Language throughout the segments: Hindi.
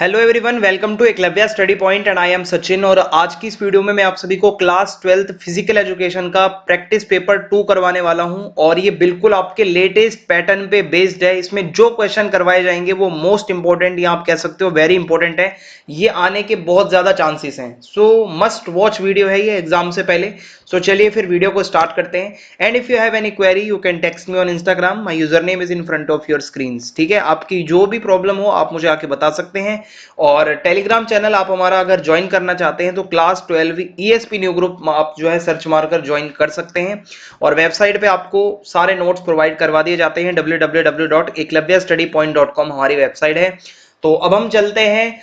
Hello everyone, welcome to Eklavya study point and I am Sachin. और आज की इस वीडियो में मैं आप सभी को क्लास 12th फिजिकल एजुकेशन का प्रैक्टिस पेपर 2 करवाने वाला हूं। और ये बिल्कुल आपके लेटेस्ट पैटर्न पे बेस्ड है। इसमें जो क्वेश्चन करवाए जाएंगे वो मोस्ट इंपॉर्टेंट या आप कह सकते हो वेरी इंपॉर्टेंट है। ये आने के बहुत ज्यादा चांसेस हैं, सो मस्ट वॉच वीडियो है ये एग्जाम से पहले। सो चलिए फिर वीडियो को स्टार्ट करते हैं। And if you have any query you can text me on Instagram, my user name is in front of your screens. ठीक है, आपकी जो भी प्रॉब्लम हो आप मुझे आके बता सकते हैं। और टेलीग्राम चैनल आप हमारा अगर ज्वाइन करना चाहते हैं तो क्लास 12 ईएसपी न्यू ग्रुप आप जो है सर्च मारकर ज्वाइन कर सकते हैं। और वेबसाइट पे आपको सारे नोट्स प्रोवाइड करवा दिए जाते हैं। www.eklavyastudypoint.com हमारी वेबसाइट है। तो अब हम चलते हैं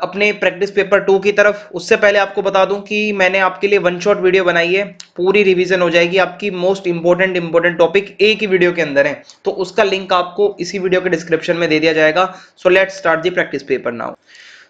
अपने प्रैक्टिस पेपर 2 की तरफ। उससे पहले आपको बता दूं कि मैंने आपके लिए वन शॉट वीडियो बनाई है, पूरी रिवीजन हो जाएगी आपकी। मोस्ट इंपॉर्टेंट टॉपिक एक ही वीडियो के अंदर है, तो उसका लिंक आपको इसी वीडियो के डिस्क्रिप्शन में दे दिया जाएगा। So let's start the practice paper now.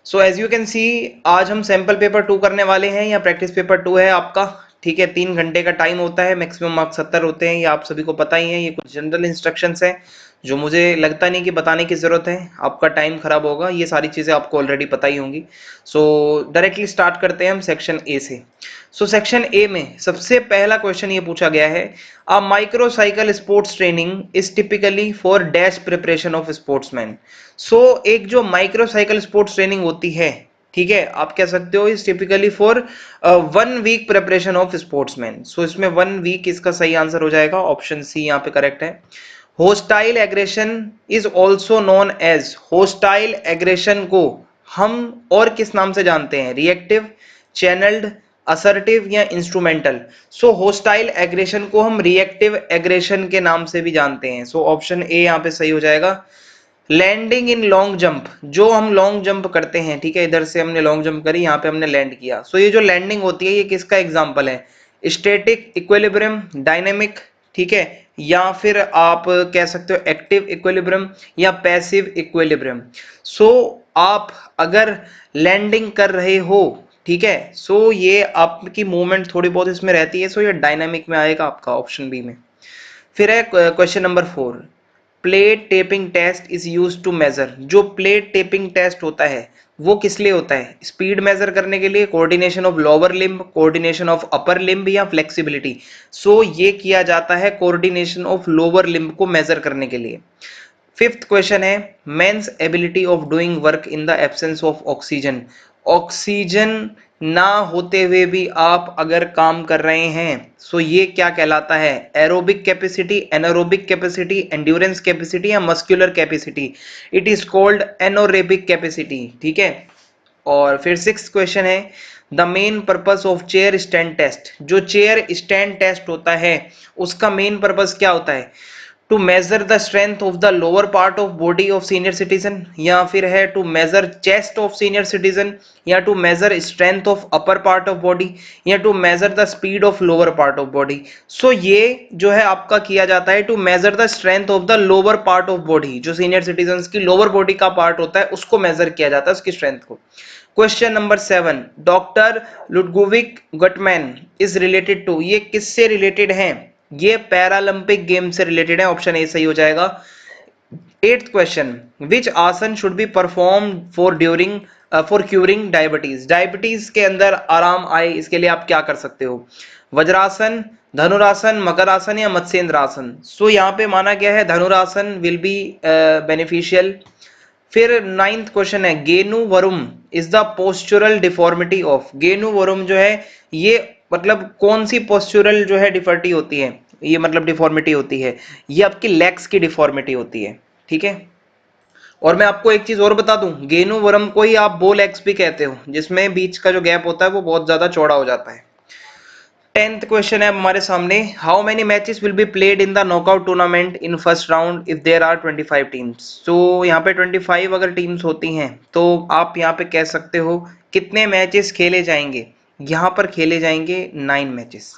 So as you can see, आज हम सैंपल पेपर 2 करने वाले हैं, या प्रैक्टिस पेपर 2 है आपका। ठीक है, 3 घंटे का टाइम होता है, मैक्सिमम मार्क्स 70 होते हैं, ये आप सभी को पता ही है। ये कुछ जनरल इंस्ट्रक्शंस है जो मुझे लगता नहीं कि बताने की जरूरत है, आपका टाइम खराब होगा, ये सारी चीजें आपको ऑलरेडी पता ही होंगी। सो डायरेक्टली स्टार्ट करते हैं हम सेक्शन ए से। सो सेक्शन ए में सबसे पहला क्वेश्चन ये पूछा गया है, a microcycle sports training is typically for dash preparation of sportsman. So एक जो माइक्रोसाइकिल स्पोर्ट्स ट्रेनिंग होती है, ठीक है, आप कह सकते हो is typically for 1 week preparation of sportsman. So इसमें 1 वीक इसका सही आंसर हो जाएगा, ऑप्शन सी यहाँ पे करेक्ट है। Hostile aggression is also known as, hostile aggression को हम और किस नाम से जानते हैं? रिएक्टिव, चैनल्ड, असर्टिव या इंस्ट्रूमेंटल। सो होस्टाइल एग्रेशन को हम रिएक्टिव एग्रेशन के नाम से भी जानते हैं। सो ऑप्शन ए यहाँ पे सही हो जाएगा। लैंडिंग इन लॉन्ग जंप, जो हम लॉन्ग जंप करते हैं, ठीक है, इधर से हमने लॉन्ग जंप करी, यहाँ पे हमने लैंड किया। सो ये जो लैंडिंग होती है ये किसका एग्जाम्पल है? स्टैटिक इक्विलिब्रियम, डायनेमिक, ठीक है, या फिर आप कह सकते हो एक्टिव इक्विलिब्रियम या पैसिव इक्विलिब्रियम। सो आप अगर लैंडिंग कर रहे हो, ठीक है, सो ये आपकी मूवमेंट थोड़ी बहुत इसमें रहती है, सो ये डायनामिक में आएगा आपका, ऑप्शन बी में। फिर है question number 4, plate tapping test is use to measure. जो प्लेट टेपिंग टेस्ट होता है वो किस लिए होता है? स्पीड मेजर करने के लिए, coordination of lower limb, coordination of upper limb या फ्लेक्सिबिलिटी। सो ये किया जाता है कोऑर्डिनेशन ऑफ लोअर लिम्ब को मेजर करने के लिए। फिफ्थ क्वेश्चन है, men's ability of doing work in the absence of oxygen. Oxygen ना होते हुए भी आप अगर काम कर रहे हैं, सो ये क्या कहलाता है? Aerobic capacity, anaerobic capacity, endurance capacity या muscular capacity. It is called anaerobic capacity. ठीक है। और फिर सिक्स्थ क्वेश्चन है, the main purpose of chair stand test. जो चेयर स्टैंड टेस्ट होता है उसका मेन पर्पस क्या होता है? To measure the strength of the lower part of body of senior citizen, या फिर है to measure chest of senior citizen, या to measure strength of upper part of body, या to measure the speed of lower part of body. So ये जो है आपका किया जाता है to measure the strength of the lower part of body. जो सीनियर सिटीजन की लोअर बॉडी का पार्ट होता है उसको मेजर किया जाता है, उसकी स्ट्रेंथ को। Question number 7, doctor Ludwig Guttmann is related to. ये किससे रिलेटेड है? ये पैरालंपिक गेम से रिलेटेड है, ऑप्शन ए सही हो जाएगा। Eighth question, which asana should be perform for during for curing diabetes. Diabetes के अंदर आराम आए इसके लिए आप क्या कर सकते हो? वज्रासन, धनुरासन, मकरासन या मत्स्येंद्रासन। सो यहाँ पे माना गया है धनुरासन विल बी बेनिफिशियल। फिर नाइन्थ क्वेश्चन है, genu varum is the postural deformity of. Genu varum जो है ये मतलब कौन सी पोस्चुरल जो है डिफॉर्मिटी होती है? ये मतलब डिफॉर्मिटी होती है, ये आपकी लेग्स की डिफॉर्मिटी होती है। ठीक है। और मैं आपको एक चीज और बता दूं, गेनु वरम को ही आप बो लेग्स भी कहते हो, जिसमें बीच का जो गैप होता है वो बहुत ज्यादा चौड़ा हो जाता है। 10th क्वेश्चन है हमारे सामने, how many matches will be played in the knockout tournament in first round if there are 25 teams. तो यहाँ पे 25 अगर टीम्स होती हैं तो आप यहाँ पे कह सकते हो कितने मैचेस खेले जाएंगे? यहाँ पर खेले जाएंगे 9 मैचेस।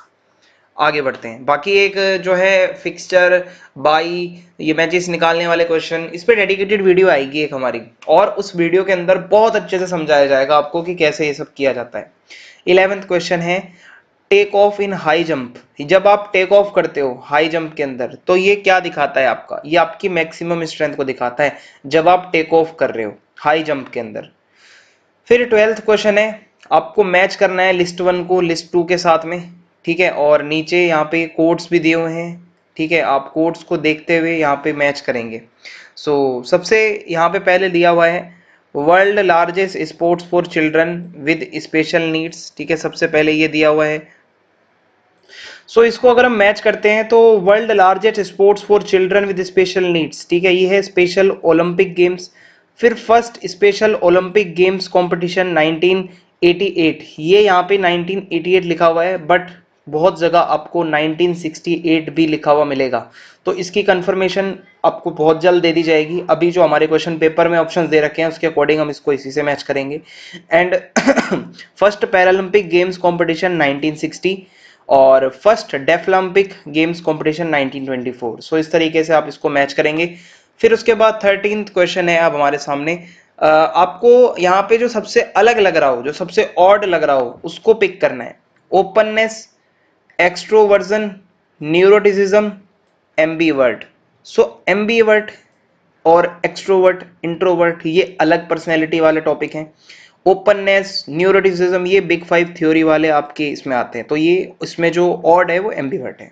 आगे बढ़ते हैं, बाकी एक जो है फिक्सचर बाई ये मैचेस निकालने वाले क्वेश्चन, इस पे डेडिकेटेड वीडियो आएगी एक हमारी, और उस वीडियो के अंदर बहुत अच्छे से समझाया जाएगा आपको कि कैसे ये सब किया जाता है। 11th क्वेश्चन है, take off in high jump. जब आप टेक ऑफ करते हो हाई जंप के अंदर तो ये क्या दिखाता है आपका? ये आपकी मैक्सिमम स्ट्रेंथ को दिखाता है जब आप टेक ऑफ कर रहे हो हाई जंप के अंदर। फिर 12th क्वेश्चन है, आपको मैच करना है लिस्ट 1 को लिस्ट 2 के साथ में, ठीक है, और नीचे यहाँ पे कोड्स भी दिए हुए हैं, ठीक है, आप कोड्स को देखते हुए यहाँ पे मैच करेंगे। सबसे यहाँ पे पहले दिया हुआ है world largest sports for children with special needs, ठीक है, सबसे पहले ये दिया हुआ है। इसको अगर हम मैच करते हैं तो world largest sports for children with special needs, ठीक है, ये है स्पेशल ओलंपिक गेम्स। फिर first special Olympic games competition 1988, ये यहाँ पे 1988 लिखा हुआ है, बट बहुत जगह आपको 1968 भी लिखा हुआ मिलेगा, तो इसकी कंफर्मेशन आपको बहुत जल्द दे दी जाएगी। अभी जो हमारे क्वेश्चन पेपर में ऑप्शंस दे रखे हैं उसके अकॉर्डिंग हम इसको इसी से मैच करेंगे। And first Paralympic games competition 1960 और फर्स्ट डेफलिम्पिक गेम्स कंपटीशन 1924। इस तरीके से आप इसको मैच करेंगे। फिर उसके बाद 13th क्वेश्चन है अब हमारे सामने, आपको यहाँ पे जो सबसे अलग लग रहा हो, जो सबसे ऑड लग रहा हो, उसको पिक करना है। Openness, extroversion, neuroticism, ambivert. Ambivert और एक्सट्रोवर्ट, इंट्रोवर्ट, ये अलग पर्सनैलिटी वाले टॉपिक हैं। ओपननेस, न्यूरोटिसिज्म, ये बिग 5 थ्योरी वाले आपके इसमें आते हैं, तो ये इसमें जो ऑड है वो एम्बीवर्ट है।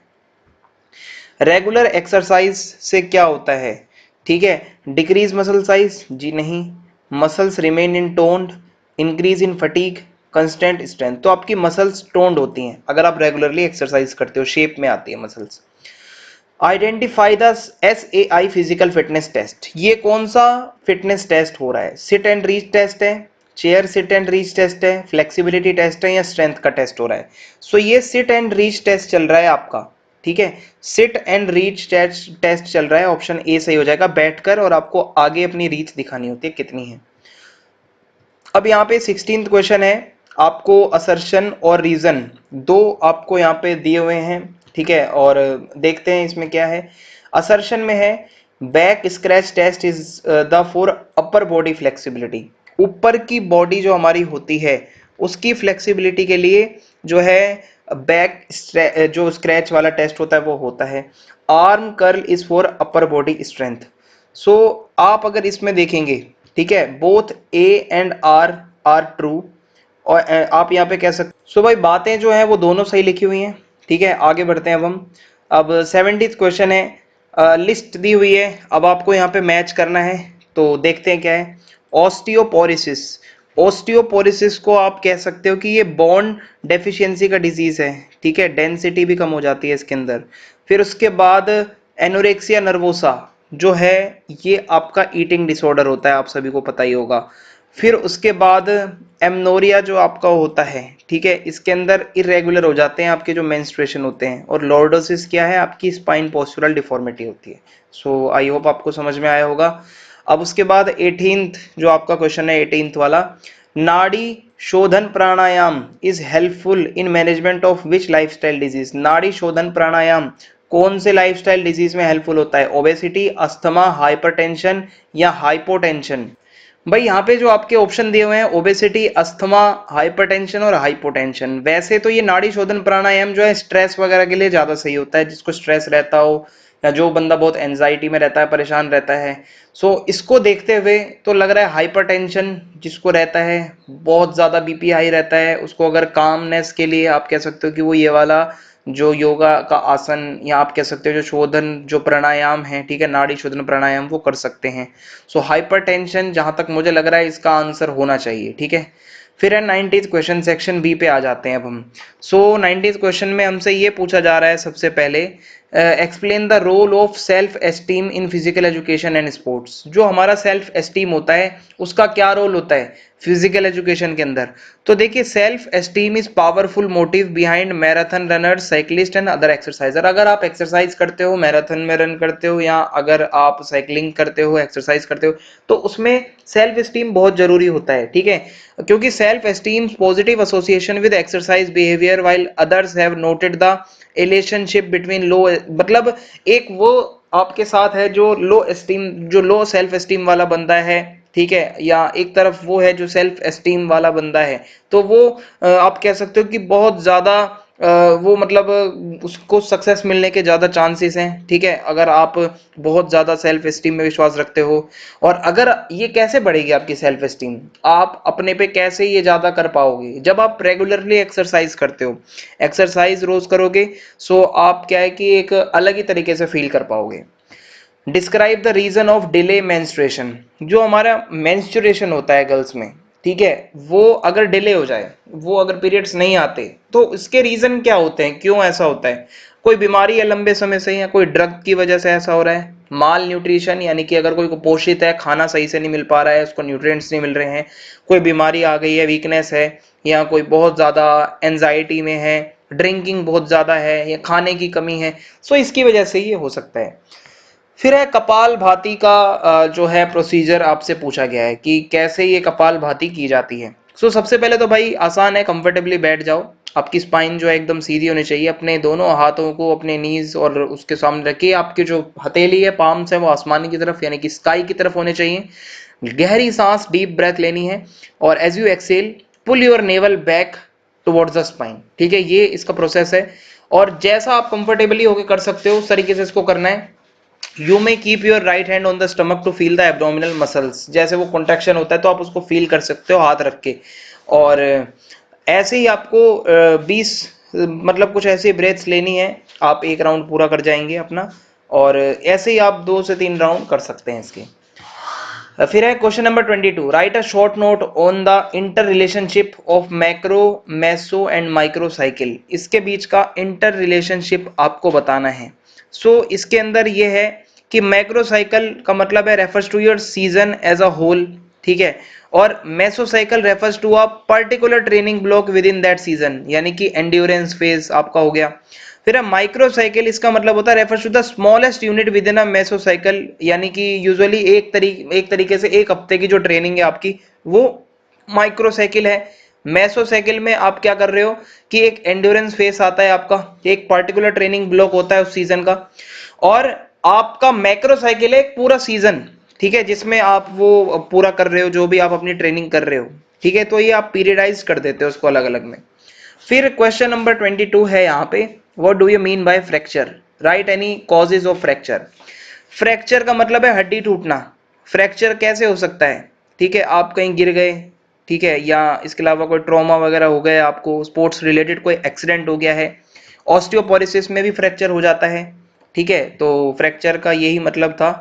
रेगुलर एक्सरसाइज से क्या होता है, ठीक है, डिक्रीज मसल साइज, जी नहीं। Muscles remain in toned, increase in fatigue, constant strength, तो आपकी मसल्स टोन्ड होती हैं अगर आप रेगुलरली एक्सरसाइज करते हो, शेप में आती है muscles. Identify the SAI physical fitness test, ये कौन सा फिटनेस टेस्ट हो रहा है? सिट एंड रीच टेस्ट है, chair sit and reach test है, फ्लेक्सिबिलिटी टेस्ट है, या स्ट्रेंथ का टेस्ट हो रहा है? ये सिट एंड रीच टेस्ट चल रहा है आपका, ठीक है, सिट एंड रीच टेस्ट चल रहा है, ऑप्शन ए सही हो जाएगा, बैठकर और आपको आगे अपनी रीच दिखानी होती है कितनी है। अब यहाँ पे 16th क्वेश्चन है, आपको असर्शन और रीजन दो आपको यहाँ पे दिए हुए हैं, ठीक है, और देखते हैं इसमें क्या है। असर्शन में है back scratch test is the for upper body flexibility, ऊपर की बॉडी जो हमारी होती है उसकी फ्लेक्सिबिलिटी के लिए जो है बैक जो स्क्रैच वाला टेस्ट होता है वो होता है। Arm curl is for upper body strength. आप अगर इसमें देखेंगे, ठीक है, both A and R true, और आप यहाँ पे कह सकते। भाई बातें जो है वो दोनों सही लिखी हुई हैं, ठीक है, आगे बढ़ते हैं अब 70th क्वेश्चन है, लिस्ट दी हुई है, अब आपको यहाँ पे मैच करना है, तो देखते हैं क्या है। ऑस्टियोपोरोसिस, ऑस्टियोपोरोसिस को आप कह सकते हो कि ये बोन डेफिशिएंसी का डिजीज है, ठीक है, डेंसिटी भी कम हो जाती है इसके अंदर। फिर उसके बाद एनोरेक्सिया नर्वोसा जो है ये आपका ईटिंग डिसऑर्डर होता है, आप सभी को पता ही होगा। फिर उसके बाद एमनोरिया जो आपका होता है, ठीक है, इसके अंदर इरेगुलर हो जाते हैं आपके जो मेंस्ट्रुएशन होते हैं। और लॉर्डोसिस क्या है, आपकी स्पाइन पोस्चुरल डिफॉर्मिटी होती है। आई होप आपको समझ में आया होगा। अब उसके बाद 18th जो आपका क्वेश्चन है 18th वाला, Nadi Shodhan pranayama is helpful in management of which lifestyle disease. Nadi Shodhan प्राणायाम कौन से लाइफस्टाइल डिजीज में हेल्पफुल होता है? ओबेसिटी, अस्थमा, हाइपरटेंशन या हाइपोटेंशन। भाई यहाँ पे जो आपके ऑप्शन दिए हुए हैं ओबेसिटी, अस्थमा, हाइपरटेंशन और हाइपोटेंशन, वैसे तो ये नाड़ी शोधन प्राणायाम जो है स्ट्रेस वगैरह के लिए ज्यादा सही होता है, जिसको स्ट्रेस रहता हो या जो बंदा बहुत एंजाइटी में रहता है, परेशान रहता है। इसको देखते हुए तो लग रहा है हाइपरटेंशन जिसको रहता है, बहुत ज्यादा बीपी हाई रहता है, उसको अगर कामनेस के लिए आप कह सकते हो कि वो ये वाला जो योगा का आसन या आप कह सकते हो जो शोधन जो प्राणायाम है, ठीक है, नाड़ी शोधन प्राणायाम वो कर सकते हैं। हाइपरटेंशन जहां तक मुझे लग रहा है इसका आंसर होना चाहिए, ठीक है। फिर है 90th क्वेश्चन, सेक्शन बी पे आ जाते हैं अब हम। 90th क्वेश्चन में हमसे ये पूछा जा रहा है सबसे पहले, explain the role of self esteem in physical education and sports. जो हमारा सेल्फ एस्टीम होता है उसका क्या रोल होता है फिजिकल एजुकेशन के अंदर? तो देखिए, self esteem is powerful motive behind marathon runners, cyclist and other exerciser. अगर आप एक्सरसाइज करते हो, मैराथन में रन करते हो, या अगर आप साइकिलिंग करते हो, एक्सरसाइज करते हो, तो उसमें सेल्फ एस्टीम बहुत जरूरी होता है, ठीक है, क्योंकि self esteem positive association with exercise behaviour while others have noted the relationship between लो, मतलब एक वो आपके साथ है जो लो एस्टीम, जो लो सेल्फ एस्टीम वाला बंदा है, ठीक है, या एक तरफ वो है जो सेल्फ एस्टीम वाला बंदा है, तो वो आप कह सकते हो कि बहुत ज्यादा वो मतलब उसको सक्सेस मिलने के ज़्यादा चांसेस हैं। ठीक है, अगर आप बहुत ज़्यादा सेल्फ एस्टीम में विश्वास रखते हो। और अगर ये कैसे बढ़ेगी आपकी सेल्फ एस्टीम, आप अपने पे कैसे ये ज़्यादा कर पाओगे, जब आप रेगुलरली एक्सरसाइज करते हो। एक्सरसाइज रोज करोगे, सो आप क्या है कि एक अलग ही तरीके से फील कर पाओगे। Describe the reason of delay menstruation. जो हमारा मेंस्ट्रुएशन होता है गर्ल्स में, ठीक है, वो अगर डिले हो जाए, वो अगर पीरियड्स नहीं आते, तो इसके रीजन क्या होते हैं, क्यों ऐसा होता है। कोई बीमारी है लंबे समय से, या कोई ड्रग की वजह से ऐसा हो रहा है। माल न्यूट्रिशन, यानी कि अगर कोई कुपोषित है, खाना सही से नहीं मिल पा रहा है, उसको न्यूट्रिएंट्स नहीं मिल रहे हैं। कोई बीमारी आ गई है, वीकनेस है, या कोई बहुत ज्यादा एंजाइटी में है, ड्रिंकिंग बहुत ज्यादा है, या खाने की कमी है, सो इसकी वजह से ये हो सकता है। फिर है कपाल भाती का जो है प्रोसीजर आपसे पूछा गया है कि कैसे ये कपाल भाती की जाती है। सो सबसे पहले तो भाई आसान है, कंफर्टेबली बैठ जाओ। आपकी स्पाइन जो है एकदम सीधी होनी चाहिए। अपने दोनों हाथों को अपने नीज और उसके सामने रखिए। आपकी जो हथेली है, पाम्स है, वो आसमानी की तरफ यानी कि स्काई की तरफ होने चाहिए। गहरी सांस, डीप ब्रेथ लेनी है। और as you exhale, pull your navel back towards the spine. ठीक है, ये इसका प्रोसेस है। और जैसा आप कंफर्टेबली होकर कर सकते हो, उस तरीके से इसको करना है। You may keep your right hand on the stomach to feel the abdominal muscles. जैसे वो कॉन्ट्रैक्शन होता है, तो आप उसको फील कर सकते हो हाथ रख के। और ऐसे ही आपको 20 मतलब कुछ ऐसी ब्रेथ्स लेनी है। आप एक राउंड पूरा कर जाएंगे अपना। और ऐसे ही आप 2 से 3 राउंड कर सकते हैं इसके। फिर है question number 22, right a short note on the inter relationship of macro, meso and micro cycle. इसके बीच का इंटर रिलेशनशिप आपको बताना है। इसके अंदर ये है कि मैक्रो साइकिल का मतलब है refers to your season as a whole. ठीक है, और meso cycle refers to a particular training block within that season, यानी कि एंड्योरेंस फेज आपका हो गया। फिर माइक्रो साइकिल, इसका मतलब होता है refers to the smallest unit within a meso cycle, यानी कि यूजुअली एक तरीके से एक हफ्ते की जो ट्रेनिंग है आपकी, वो माइक्रो साइकिल है। मेसो साइकिल में आप क्या कर रहे हो कि एक एंड्योरेंस फेस आता है आपका, एक पर्टिकुलर ट्रेनिंग ब्लॉक होता है उस सीजन का। और आपका मैक्रो साइकिल है एक पूरा सीजन, ठीक है, जिसमें आप वो पूरा कर रहे हो जो भी आप अपनी ट्रेनिंग कर रहे हो। ठीक है, तो ये आप पीरियडाइज कर देते हो उसको अलग अलग में। फिर क्वेश्चन नंबर 22 है यहाँ पे, what do you mean by fracture, right any causes of fracture. Fracture का मतलब है हड्डी टूटना। फ्रैक्चर कैसे हो सकता है, ठीक है, आप कहीं गिर गए, ठीक है, या इसके अलावा कोई ट्रॉमा वगैरह हो गया, आपको स्पोर्ट्स रिलेटेड कोई एक्सीडेंट हो गया है। ऑस्टियोपोरोसिस में भी फ्रैक्चर हो जाता है। ठीक है, तो फ्रैक्चर का यही मतलब था।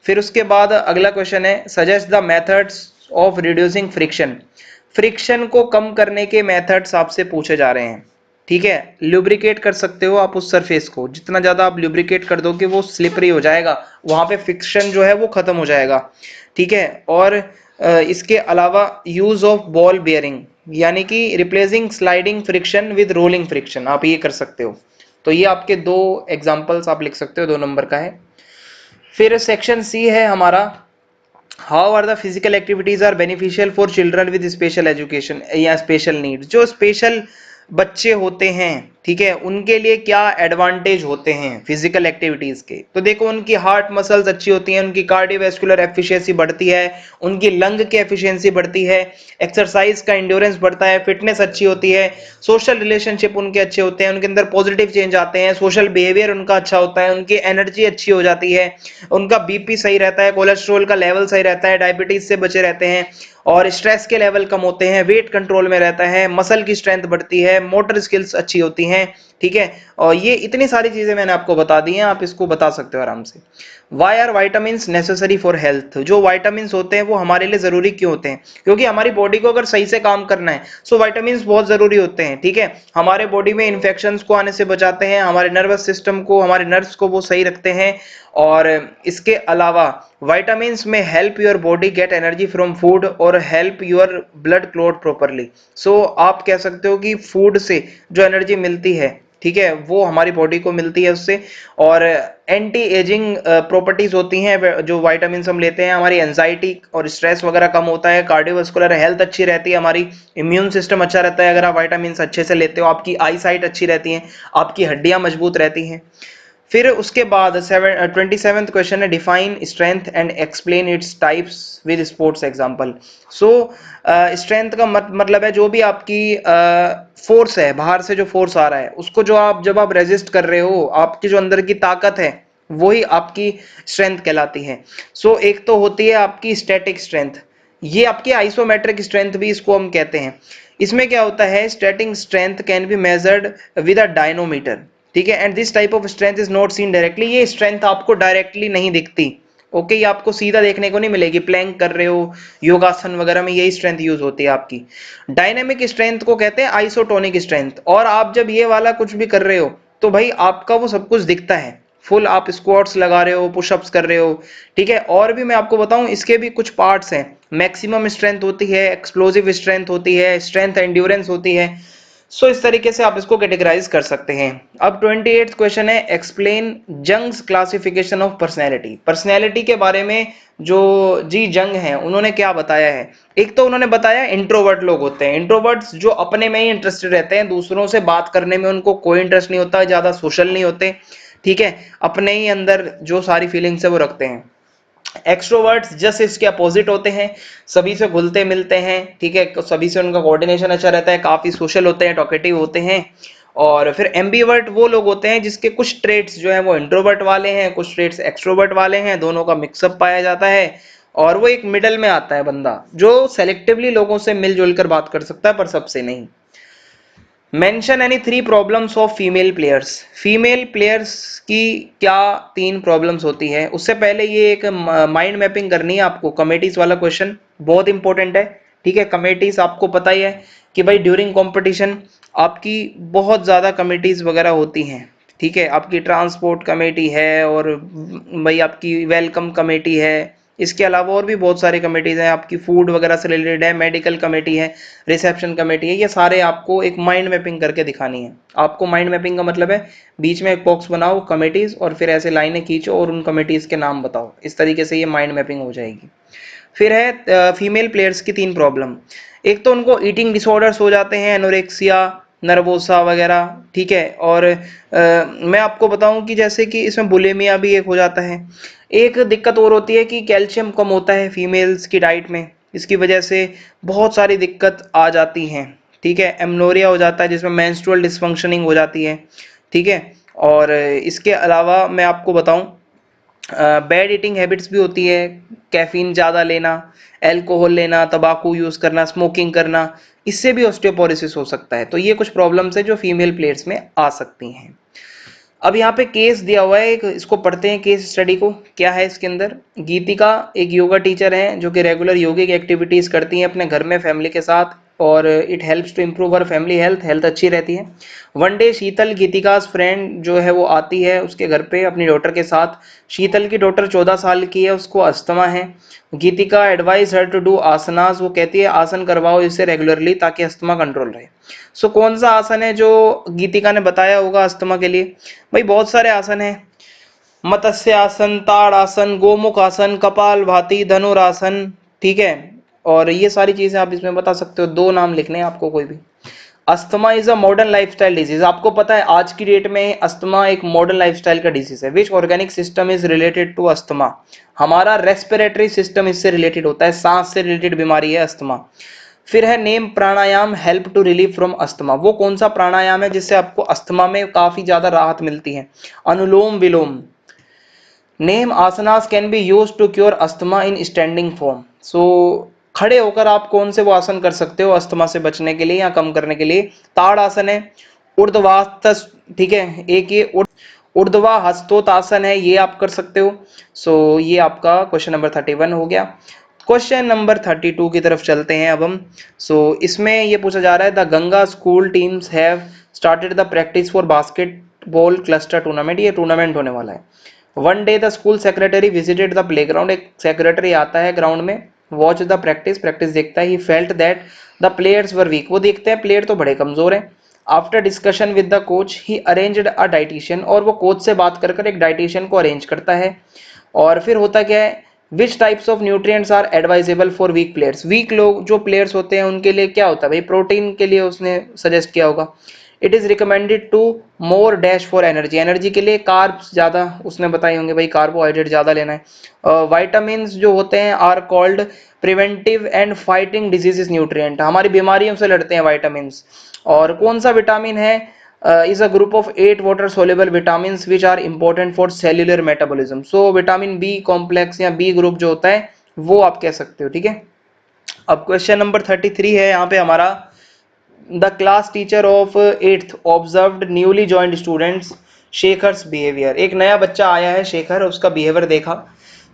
फिर उसके बाद अगला क्वेश्चन है, suggest the methods of reducing friction. Friction को कम करने के मेथड्स आपसे पूछे जा रहे हैं। ठीक है, ल्यूब्रिकेट कर सकते हो आप उस सरफेस को, जितना ज्यादा आप ल्यूब्रिकेट कर दोगे वो स्लिपरी हो जाएगा, वहां पे फ्रिक्शन जो है वो खत्म हो जाएगा। ठीक है, और इसके अलावा यूज ऑफ बॉल बेयरिंग, यानी कि replacing sliding friction with rolling friction, आप ये कर सकते हो। तो ये आपके 2 एग्जांपल्स आप लिख सकते हो, 2 नंबर का है। फिर सेक्शन सी है हमारा, how are the physical activities are beneficial for children with special education या स्पेशल नीड्स। जो स्पेशल बच्चे होते हैं, ठीक है, उनके लिए क्या एडवांटेज होते हैं फिजिकल एक्टिविटीज के। तो देखो, उनकी हार्ट मसल्स अच्छी होती हैं, उनकी कार्डियोवैस्कुलर एफिशिएंसी बढ़ती है, उनकी लंग की एफिशिएंसी बढ़ती है, एक्सरसाइज का इंड्योरेंस बढ़ता है, फिटनेस अच्छी होती है, सोशल रिलेशनशिप उनके अच्छे होते हैं, उनके अंदर पॉजिटिव चेंज आते हैं, सोशल बिहेवियर उनका अच्छा होता है, उनकी एनर्जी अच्छी हो जाती है, उनका बीपी सही रहता है, कोलेस्ट्रॉल का लेवल सही रहता है, डायबिटीज से बचे रहते हैं, और स्ट्रेस के लेवल कम होते हैं, वेट कंट्रोल में रहता है, मसल की स्ट्रेंथ बढ़ती है, मोटर स्किल्स अच्छी होती हैं। ठीक है, और ये इतनी सारी चीजें मैंने आपको बता दी हैं, आप इसको बता सकते हो आराम से। Why are vitamins necessary for health. जो वाइटामिन्स होते हैं वो हमारे लिए जरूरी क्यों होते हैं, क्योंकि हमारी बॉडी को अगर सही से काम करना है, सो वाइटामिन्स बहुत जरूरी होते हैं। ठीक है, हमारे बॉडी में इन्फेक्शंस को आने से बचाते हैं, हमारे नर्वस सिस्टम को, हमारे नर्व्स को वो सही रखते हैं। और इसके अलावा विटामिन्स में help your body get energy from food और help your blood clot properly. आप कह सकते हो कि फूड से जो एनर्जी मिलती है, ठीक है, वो हमारी बॉडी को मिलती है उससे। और एंटी एजिंग प्रॉपर्टीज होती हैं जो विटामिन्स हम लेते हैं, हमारी एंजाइटी और स्ट्रेस वगैरह कम होता है, कार्डियोवास्कुलर हेल्थ अच्छी रहती है, हमारी इम्यून सिस्टम अच्छा रहता है अगर आप विटामिन्स अच्छे से लेते हो, आपकी आई साइट अच्छी रहती है, आपकी हड्डियां मजबूत रहती हैं। फिर उसके बाद 27th क्वेश्चन है define strength and explain its types with sports example. So strength का मतलब है जो भी आपकी फोर्स है, बाहर से जो फोर्स आ रहा है उसको जो आप जब आप रेजिस्ट कर रहे हो, आपकी जो अंदर की ताकत है वही आपकी स्ट्रेंथ कहलाती है। सो एक तो होती है आपकी स्टैटिक स्ट्रेंथ, ये आपकी आइसोमेट्रिक स्ट्रेंथ भी इसको हम कहते हैं। इसमें क्या होता है, static strength can be measured with a dynamometer, ठीक है, and this type of strength is not seen directly, ये स्ट्रेंथ आपको डायरेक्टली नहीं दिखती। ओके, ये आपको सीधा देखने को नहीं मिलेगी, प्लैंक कर रहे हो, योगासन वगैरह में यही स्ट्रेंथ यूज होती है आपकी। डायनेमिक स्ट्रेंथ को कहते हैं आइसोटोनिक स्ट्रेंथ, और आप जब ये वाला कुछ भी कर रहे हो तो भाई आपका वो सब कुछ दिखता है, फुल आप स्क्वाट्स लगा रहे हो, पुशअप्स कर रहे हो, ठीक है। और भी मैं आपको बताऊं इसके भी कुछ पार्ट्स हैं, मैक्सिमम स्ट्रेंथ होती है, एक्सप्लोसिव स्ट्रेंथ होती है, स्ट्रेंथ एंड्योरेंस होती है। सो इस तरीके से आप इसको कैटेगराइज कर सकते हैं। अब 28th क्वेश्चन है explain Jung's classification of personality. Personality के बारे में जो जी जंग है उन्होंने क्या बताया है, एक तो उन्होंने बताया इंट्रोवर्ट लोग होते हैं, इंट्रोवर्ट्स जो अपने में ही इंटरेस्टेड रहते हैं, दूसरों से बात करने में उनको कोई इंटरेस्ट नहीं होता, ज्यादा सोशल नहीं होते, ठीक है, अपने ही अंदर जो सारी फीलिंग्स है वो रखते हैं। एक्सट्रोवर्ट्स जस्ट इसके अपोजिट होते हैं, सभी से घुलते मिलते हैं, ठीक है, सभी से उनका कोऑर्डिनेशन अच्छा रहता है, काफी सोशल होते हैं, टॉकेटिव होते हैं। और फिर एम्बीवर्ट वो लोग होते हैं जिसके कुछ ट्रेट्स जो है वो इंट्रोवर्ट वाले हैं, कुछ ट्रेट्स एक्सट्रोवर्ट वाले हैं, दोनों का मिक्सअप पाया जाता है। और वो एक मिडल में आता है बंदा जो सेलेक्टिवली लोगों से मिलजुल कर बात कर सकता है पर सबसे नहीं। Mention any 3 problems of female players. Female players की क्या 3 प्रॉब्लम्स होती है, उससे पहले ये एक माइंड मैपिंग करनी है आपको। कमेटीज वाला क्वेश्चन बहुत इंपॉर्टेंट है, ठीक है। कमेटीज आपको पता ही है कि भाई ड्यूरिंग कंपटीशन आपकी बहुत ज्यादा कमेटीज वगैरह होती हैं, ठीक है, आपकी ट्रांसपोर्ट कमेटी है और भाई आपकी वेलकम कमेटी है, इसके अलावा और भी बहुत सारी कमेटीज हैं, आपकी फूड वगैरह से रिलेटेड है, मेडिकल कमेटी है, रिसेप्शन कमेटी है, ये सारे आपको एक माइंड मैपिंग करके दिखानी है। आपको माइंड मैपिंग का मतलब है बीच में एक बॉक्स बनाओ कमेटीज और फिर ऐसे लाइनें खींचो और उन कमेटीज के नाम बताओ, इस तरीके से ये माइंड मैपिंग हो जाएगी। फिर है फीमेल प्लेयर्स की 3 प्रॉब्लम। एक तो उनको ईटिंग डिसऑर्डर्स हो जाते हैं, एनोरेक्सिया, नर्वोसा वगैरह, ठीक है। और मैं आपको बताऊं कि जैसे कि इसमें बुलिमिया भी एक हो जाता है। एक दिक्कत और होती है कि कैल्शियम कम होता है फीमेल्स की डाइट में, इसकी वजह से बहुत सारी दिक्कत आ जाती हैं, ठीक है। एमनोरिया हो जाता है जिसमें मेंस्ट्रुअल डिसफंक्शनिंग हो जाती है, ठीक है। और इसके अलावा मैं आपको बताऊं बैड ईटिंग हैबिट्स भी होती है, कैफीन ज़्यादा लेना, अल्कोहल लेना, तंबाकू यूज़ करना, स्मोकिंग करना, इससे भी ऑस्टियोपोरोसिस हो सकता है। तो ये कुछ प्रॉब्लम्स है जो फीमेल प्लेयर्स में आ सकती हैं। अब यहाँ पे केस दिया हुआ है एक, इसको पढ़ते हैं केस स्टडी को। क्या है इसके अंदर, गीतिका एक योगा टीचर है जो कि रेगुलर योगिक एक्टिविटीज करती हैं अपने घर में फैमिली के साथ, और it helps to improve her family health, health अच्छी रहती है। One day Sheetal Geetika friend जो है वो आती है उसके घर पे अपनी डॉटर के साथ। शीतल की डॉटर 14 साल की है, उसको अस्थमा है। गीतिका एडवाइज हर टू डू आसनास, वो कहती है आसन करवाओ इससे रेगुलरली ताकि अस्थमा कंट्रोल रहे। सो कौन सा आसन है जो गीतिका ने बताया होगा अस्थमा के लिए, भाई बहुत सारे आसन हैं, मत्स्य आसन, ताड़ आसन, गोमुख आसन, कपाल भाती, धनुरासन, ठीक है। और ये सारी चीजें आप इसमें बता सकते हो, 2 नाम लिखने हैं आपको कोई भी। Asthma is a modern lifestyle disease, आपको पता है आज की डेट में अस्थमा एक मॉडर्न लाइफस्टाइल का डिजीज है। Which organic system is related to asthma, हमारा रेस्पिरेटरी सिस्टम इससे रिलेटेड होता है, सांस से रिलेटेड बीमारी है अस्थमा। फिर है name pranayama help to relieve from asthma, वो कौन सा प्राणायाम है जिससे आपको अस्थमा में काफी ज्यादा राहत मिलती है, Anulom Vilom. Name asanas can be use to cure asthma in standing form, so खड़े होकर आप कौन से वो आसन कर सकते हो अस्थमा से बचने के लिए या कम करने के लिए। ताड़ आसन है, ऊर्ध्वाधस, ठीक है, एक ये ऊर्ध्वा हस्तोतासन है, ये आप कर सकते हो। सो ये आपका क्वेश्चन नंबर 31 हो गया। क्वेश्चन नंबर 32 की तरफ चलते हैं अब हम। सो इसमें ये पूछा जा रहा है the Ganga school teams have started the practice for basketball cluster tournament, ये टूर्नामेंट होने वाला है। One day the school secretary visited the playground, एक सेक्रेटरी आता है ग्राउंड में, वॉच द प्रैक्टिस, प्रैक्टिस देखता है। He felt that the players were weak, वो देखते हैं प्लेयर तो बड़े कमजोर हैं। After discussion with the coach he arranged a dietitian, और वो कोच से बात कर कर एक डाइटिशियन को अरेंज करता है। और फिर होता क्या है, which types of nutrients are advisable for weak players, weak लोग जो प्लेयर्स होते हैं उनके लिए क्या होता है भाई, प्रोटीन के लिए उसने सजेस्ट किया होगा। It is recommended to more dash for energy, energy के लिए कार्ब्स ज्यादा उसने बताई होंगे भाई, कार्बोहाइड्रेट ज्यादा लेना है। वाइटामिन जो होते हैं are called preventive and fighting diseases nutrient, हमारी बीमारियों से लड़ते हैं वाइटामिन। और कौन सा विटामिन है, is a group of 8 water soluble vitamins which are important for cellular metabolism। so vitamin B complex या बी ग्रुप जो होता है वो आप कह सकते हो, ठीक है। अब क्वेश्चन नंबर 33 है यहाँ पे हमारा, the class teacher of 8th observed newly joined students Shekhar's behaviour, एक नया बच्चा आया है शेखर, उसका बिहेवियर देखा।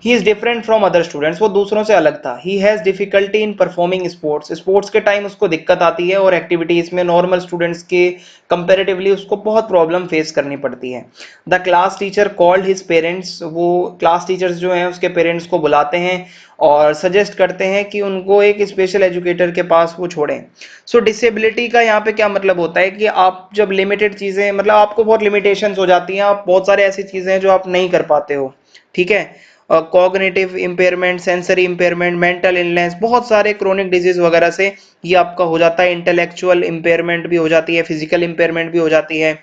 He is different from other students, वो दूसरों से अलग था। He has difficulty in performing sports, sports के टाइम उसको दिक्कत आती है और एक्टिविटीज में नॉर्मल स्टूडेंट्स के कंपेरेटिवली उसको बहुत प्रॉब्लम फेस करनी पड़ती है। The class teacher called his parents, वो क्लास टीचर्स जो हैं उसके पेरेंट्स को बुलाते हैं और सजेस्ट करते हैं कि उनको एक स्पेशल एजुकेटर के पास वो छोड़ें। सो डिसेबिलिटी का यहाँ पे क्या मतलब होता है कि आप जब लिमिटेड चीजें, मतलब आपको बहुत लिमिटेशंस हो जाती हैं, आप बहुत सारे ऐसी चीजें हैं जो आप नहीं कर पाते हो, ठीक है। Cognitive impairment, sensory impairment, mental illness, बहुत सारे क्रोनिक डिजीज वगैरह से ये आपका हो जाता है। इंटेलेक्चुअल इम्पेयरमेंट भी हो जाती है, फिजिकल इम्पेयरमेंट भी हो जाती है।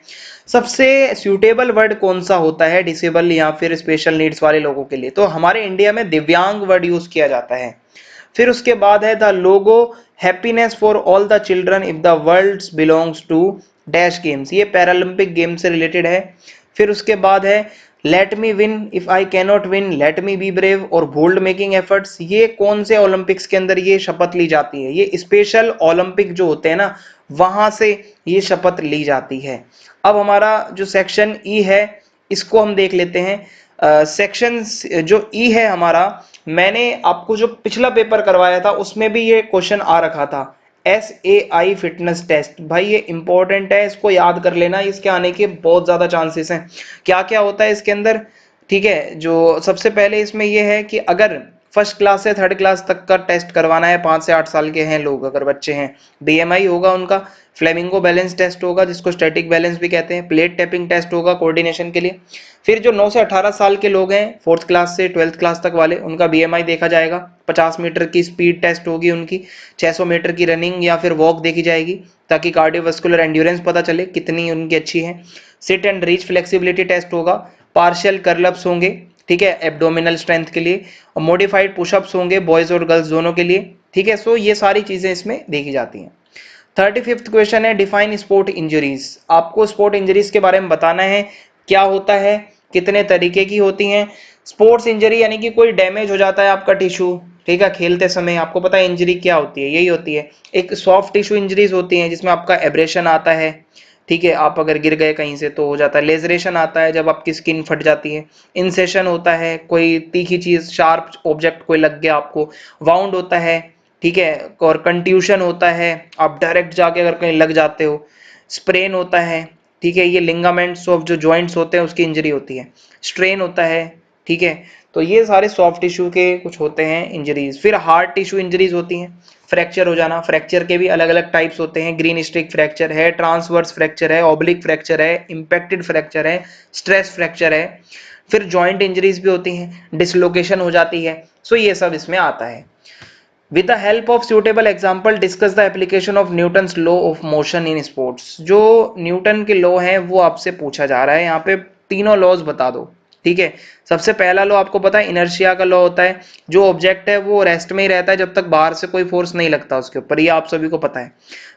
सबसे सूटेबल वर्ड कौन सा होता है डिसेबल या फिर स्पेशल नीड्स वाले लोगों के लिए, तो हमारे इंडिया में दिव्यांग वर्ड यूज किया जाता है। फिर उसके बाद है the logo happiness for all the children if the world belongs to dash games, ये पैरालंपिक गेम से रिलेटेड है। फिर उसके बाद है let me win if I cannot win, let me be brave और बोल्ड मेकिंग एफर्ट्स, ये कौन से ओलंपिक्स के अंदर ये शपथ ली जाती है, ये स्पेशल ओलंपिक जो होते हैं ना वहां से ये शपथ ली जाती है। अब हमारा जो सेक्शन ई है इसको हम देख लेते हैं। सेक्शन जो ई है हमारा, मैंने आपको जो पिछला पेपर करवाया था उसमें भी ये क्वेश्चन आ रखा था, SAI फिटनेस टेस्ट। भाई ये इंपॉर्टेंट है, इसको याद कर लेना, इसके आने के बहुत ज्यादा चांसेस हैं। क्या क्या होता है इसके अंदर, ठीक है। जो सबसे पहले इसमें ये है कि अगर फर्स्ट क्लास से थर्ड क्लास तक का टेस्ट करवाना है, 5 से 8 साल के हैं लोग अगर बच्चे हैं, BMI होगा उनका, फ्लेमिंगो बैलेंस टेस्ट होगा जिसको स्टैटिक बैलेंस भी कहते हैं, प्लेट टैपिंग टेस्ट होगा कोऑर्डिनेशन के लिए। फिर जो 9 से 18 साल के लोग हैं, 4th क्लास से 12th क्लास तक वाले, उनका BMI देखा जाएगा। 50 मीटर की स्पीड टेस्ट होगी उनकी, 600 मीटर की रनिंग या फिर वॉक देखी जाएगी ताकि कार्डियोवास्कुलर एंड्योरेंस पता चले कितनी उनकी अच्छी है। Sit and reach flexibility test होगा, पार्शियल कर्लअप्स होंगे, ठीक है, एब्डोमिनल स्ट्रेंथ के लिए, और मॉडिफाइड पुशअप्स होंगे बॉयज और गर्ल्स दोनों के लिए, ठीक है। सो ये सारी चीजें इसमें देखी जाती हैं। 35th क्वेश्चन है डिफाइन स्पोर्ट इंजरीज, आपको स्पोर्ट इंजरीज के बारे में बताना है, क्या होता है, कितने तरीके की होती हैं। स्पोर्ट्स इंजरी यानी कि कोई डैमेज हो जाता है आपका टिश्यू, ठीक है, खेलते समय। आपको पता है इंजरी क्या होती है, यही होती है। एक सॉफ्ट टिश्यू इंजरीज होती हैं जिसमें आपका एब्रेशन आता है, ठीक है, आप अगर गिर गए कहीं से तो हो जाता है। लेजरेशन आता है जब आपकी स्किन फट जाती है। इंसेशन होता है, कोई तीखी चीज शार्प ऑब्जेक्ट कोई लग गया आपको। वाउंड होता है, ठीक है, और कंट्यूशन होता है, आप डायरेक्ट जाके अगर कहीं लग जाते हो। स्प्रेन होता है, ठीक है, ये लिगामेंट्स ऑफ जो जॉइंट्स होते हैं उसकी इंजरी होती है। स्ट्रेन होता है, ठीक है। तो ये सारे सॉफ्ट टिश्यू के कुछ होते हैं इंजरीज। फिर हार्ड टिश्यू इंजरीज होती हैं, फ्रैक्चर हो जाना। फ्रैक्चर के भी अलग अलग टाइप्स होते हैं, ग्रीन स्टिक फ्रैक्चर है, ट्रांसवर्स फ्रैक्चर है, ऑब्लिक फ्रैक्चर है, इंपैक्टेड फ्रैक्चर है, स्ट्रेस फ्रैक्चर है। फिर जॉइंट इंजरीज भी होती हैं, डिसलोकेशन हो जाती है। सो ये सब इसमें आता है। With the help of suitable example, discuss the application of Newton's law of motion in sports। जो न्यूटन के लॉ हैं वो आपसे पूछा जा रहा है, यहाँ पे तीनों लॉज बता दो, ठीक है। सबसे पहला लॉ आपको पता है इनर्शिया का लॉ होता है, जो ऑब्जेक्ट है वो रेस्ट में ही रहता है जब तक बाहर से कोई फोर्स नहीं लगता उसके ऊपर, ये आप सभी को पता है।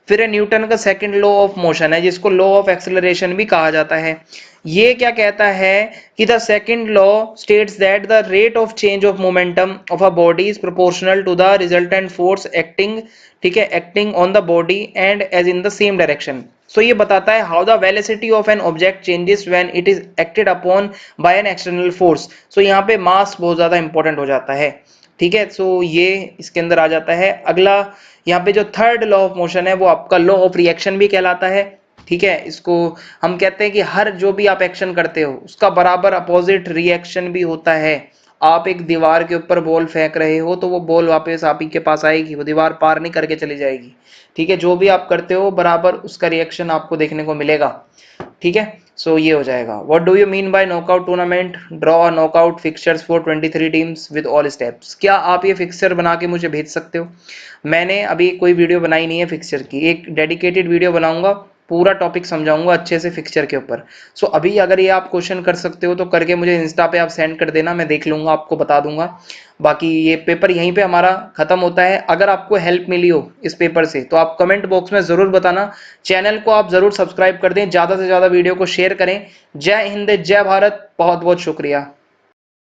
फिर है न्यूटन का सेकंड लॉ ऑफ मोशन है जिसको लॉ ऑफ एक्सेलरेशन भी कहा जाता है। ये क्या कहता है कि the second law states that the rate of change of momentum of a body is proportional to the resultant force acting, ठीक है, acting on the body and as in the same direction. So ये बताता है how the velocity of an object changes when it is acted upon by an external force. So यहाँ पे मास बहुत ज्यादा इंपॉर्टेंट हो जाता है, ठीक है। सो ये इसके अंदर आ जाता है। अगला यहाँ पे जो थर्ड लॉ ऑफ मोशन है वो आपका लॉ ऑफ रिएक्शन भी कहलाता है, ठीक है। इसको हम कहते हैं कि हर जो भी आप एक्शन करते हो उसका बराबर अपोजिट रिएक्शन भी होता है। आप एक दीवार के ऊपर बॉल फेंक रहे हो तो वो बॉल वापस आप ही के पास आएगी, वो दीवार पार नहीं करके चली जाएगी, ठीक है। जो भी आप करते हो बराबर उसका रिएक्शन आपको देखने को मिलेगा, ठीक है। सो ये हो जाएगा। What do you mean by knockout tournament, draw knockout fixtures for 23 teams with all steps. क्या आप ये फिक्सचर बना के मुझे भेज सकते हो? मैंने अभी कोई वीडियो बनाई नहीं है फिक्सचर की, एक डेडिकेटेड वीडियो बनाऊंगा पूरा टॉपिक समझाऊंगा अच्छे से फिक्सचर के ऊपर। सो अभी अगर ये आप क्वेश्चन कर सकते हो तो करके मुझे इंस्टा पे आप सेंड कर देना, मैं देख लूंगा, आपको बता दूंगा। बाकी ये पेपर यहीं पे हमारा खत्म होता है। अगर आपको हेल्प मिली हो इस पेपर से तो आप कमेंट बॉक्स में जरूर बताना। चैनल को आप जरूर सब्सक्राइब कर दें, ज्यादा से ज्यादा वीडियो को शेयर करें। जय हिंद, जय भारत, बहुत बहुत शुक्रिया।